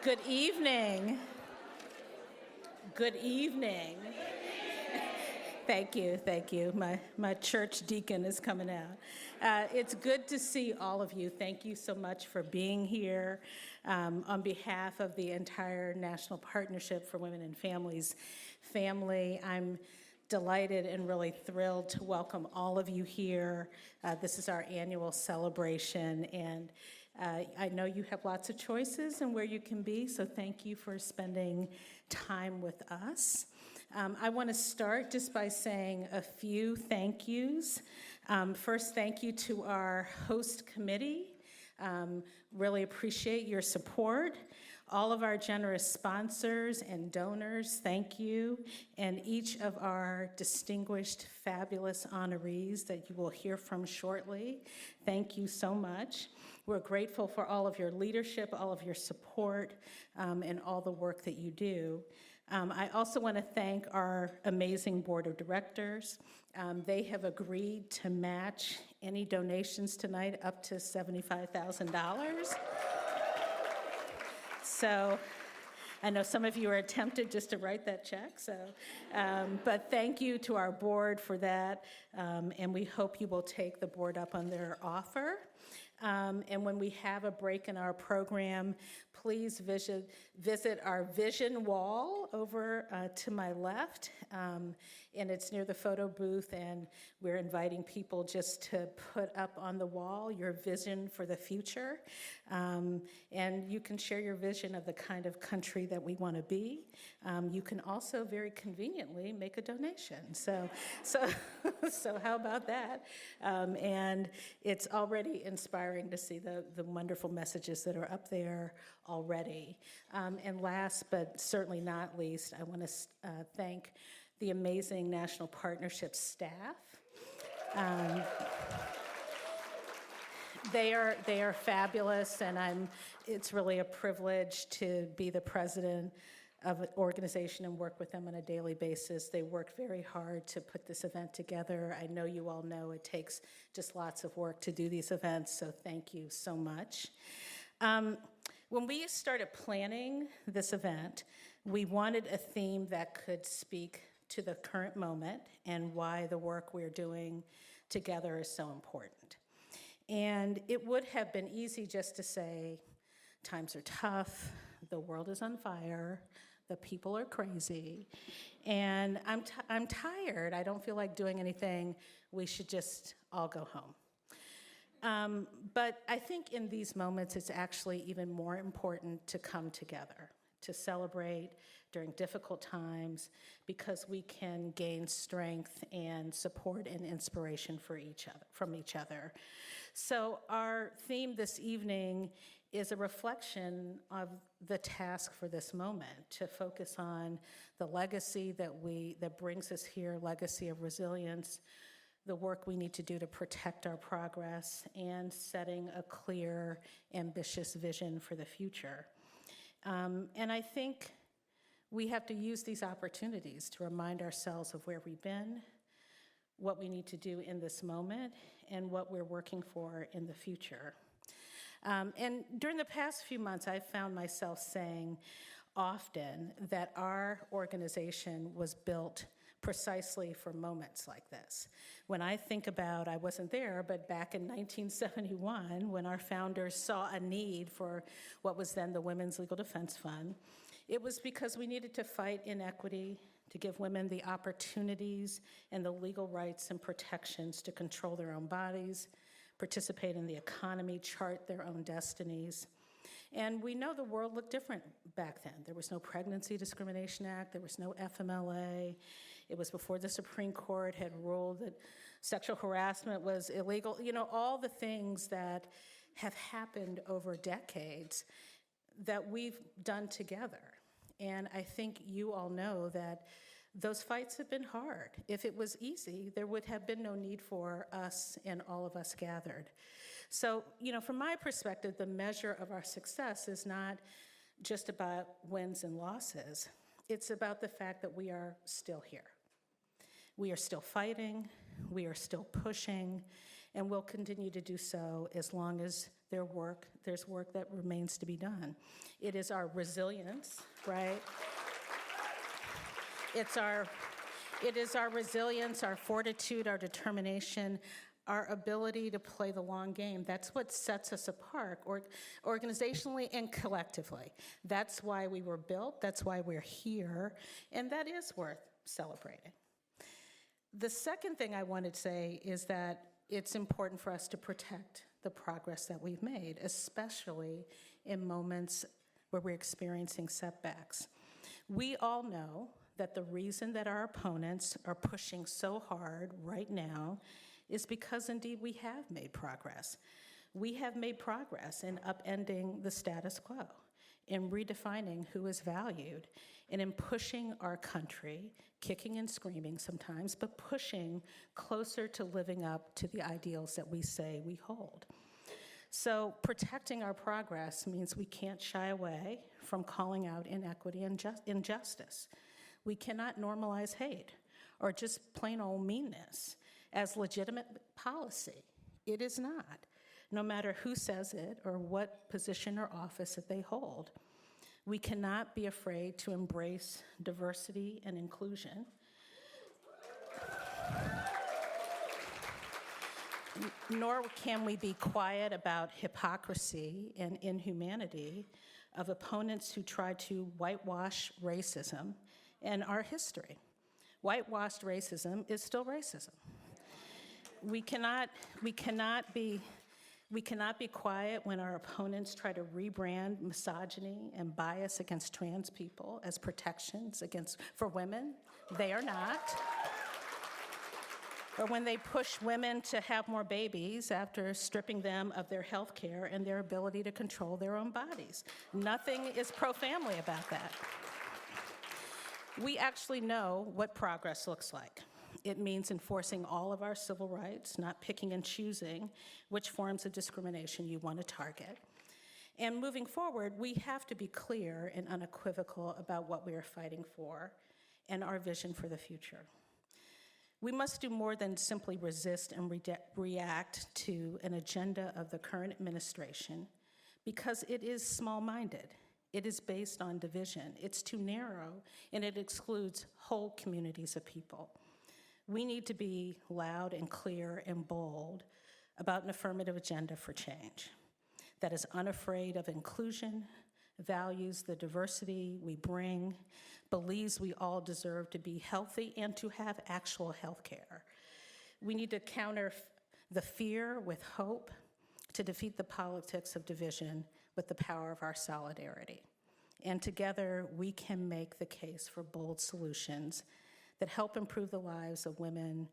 Good evening. Good evening. Thank you. My church deacon is coming out. It's good to see all of you. Thank you so much for being here. On behalf of the entire National Partnership for Women and Families family, I'm delighted and really thrilled to welcome all of you here. This is our annual celebration, and I know you have lots of choices and where you can be, so thank you for spending time with us. I want to start just by saying a few thank yous. First, thank you to our host committee. Really appreciate your support. All of our generous sponsors and donors, thank you. And each of our distinguished, fabulous honorees that you will hear from shortly, thank you so much. We're grateful for all of your leadership, all of your support, and all the work that you do. I also want to thank our amazing board of directors. They have agreed to match any donations tonight up to $75,000. So I know some of you are tempted just to write that check, but thank you to our board for that, and we hope you will take the board up on their offer. And when we have a break in our program, please visit our vision wall over to my left, and it's near the photo booth, and we're inviting people just to put up on the wall your vision for the future, and you can share your vision of the kind of country that we want to be. You can also very conveniently make a donation, so how about that? And it's already inspiring to see the wonderful messages that are up there already. And last but certainly not least, I want to thank the amazing National Partnership staff. They are fabulous, and it's really a privilege to be the president of an organization and work with them on a daily basis. They work very hard to put this event together. I know you all know it takes just lots of work to do these events, so thank you so much. When we started planning this event, we wanted a theme that could speak to the current moment and why the work we're doing together is so important. And it would have been easy just to say, times are tough, the world is on fire, the people are crazy, and I'm tired, I don't feel like doing anything, we should just all go home. But I think in these moments it's actually even more important to come together, to celebrate during difficult times, because we can gain strength and support and inspiration from each other. So our theme this evening is a reflection of the task for this moment, to focus on the legacy that brings us here, legacy of resilience, the work we need to do to protect our progress, and setting a clear, ambitious vision for the future. And I think we have to use these opportunities to remind ourselves of where we've been, what we need to do in this moment, and what we're working for in the future. And during the past few months, I've found myself saying often that our organization was built precisely for moments like this. When I think about, I wasn't there, but back in 1971, when our founders saw a need for what was then the Women's Legal Defense Fund, it was because we needed to fight inequity, to give women the opportunities and the legal rights and protections to control their own bodies, participate in the economy, chart their own destinies. And we know the world looked different back then. There was no Pregnancy Discrimination Act, there was no FMLA. It was before the Supreme Court had ruled that sexual harassment was illegal. You know, all the things that have happened over decades that we've done together. And I think you all know that those fights have been hard. If it was easy, there would have been no need for us and all of us gathered. So, you know, from my perspective, the measure of our success is not just about wins and losses. It's about the fact that we are still here. We are still fighting, we are still pushing, and we'll continue to do so as long as there's work that remains to be done. It is our resilience, right? It is our resilience, our fortitude, our determination, our ability to play the long game. That's what sets us apart, organizationally and collectively. That's why we were built, that's why we're here, and that is worth celebrating. The second thing I wanted to say is that it's important for us to protect the progress that we've made, especially in moments where we're experiencing setbacks. We all know that the reason that our opponents are pushing so hard right now is because indeed we have made progress. We have made progress in upending the status quo, in redefining who is valued, and in pushing our country, kicking and screaming sometimes, but pushing closer to living up to the ideals that we say we hold. So protecting our progress means we can't shy away from calling out inequity and injustice. We cannot normalize hate or just plain old meanness as legitimate policy. It is not, no matter who says it or what position or office that they hold. We cannot be afraid to embrace diversity and inclusion. Nor can we be quiet about hypocrisy and inhumanity of opponents who try to whitewash racism and our history. Whitewashed racism is still racism. We cannot be quiet when our opponents try to rebrand misogyny and bias against trans people as protections for women. They are not. Or when they push women to have more babies after stripping them of their health care and their ability to control their own bodies. Nothing is pro-family about that. We actually know what progress looks like. It means enforcing all of our civil rights, not picking and choosing which forms of discrimination you want to target. And moving forward, we have to be clear and unequivocal about what we are fighting for and our vision for the future. We must do more than simply resist and react to an agenda of the current administration because it is small-minded. It is based on division. It's too narrow, and it excludes whole communities of people. We need to be loud and clear and bold about an affirmative agenda for change that is unafraid of inclusion, values the diversity we bring, believes we all deserve to be healthy and to have actual health care. We need to counter the fear with hope to defeat the politics of division with the power of our solidarity. And together, we can make the case for bold solutions that help improve the lives of women,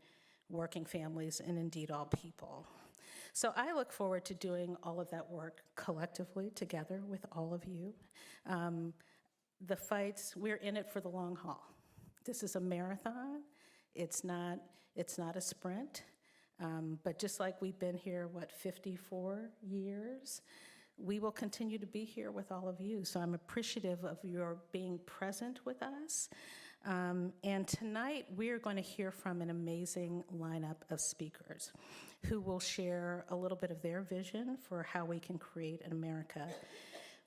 working families, and indeed all people. So I look forward to doing all of that work collectively together with all of you. The fights, we're in it for the long haul. This is a marathon. It's not a sprint. But just like we've been here, 54 years, we will continue to be here with all of you. So I'm appreciative of your being present with us. And tonight, we're going to hear from an amazing lineup of speakers who will share a little bit of their vision for how we can create an America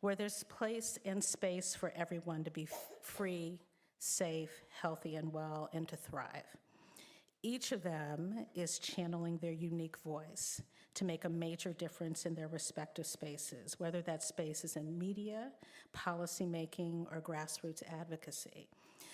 where there's place and space for everyone to be free, safe, healthy, and well, and to thrive. Each of them is channeling their unique voice to make a major difference in their respective spaces, whether that space is in media, policymaking, or grassroots advocacy.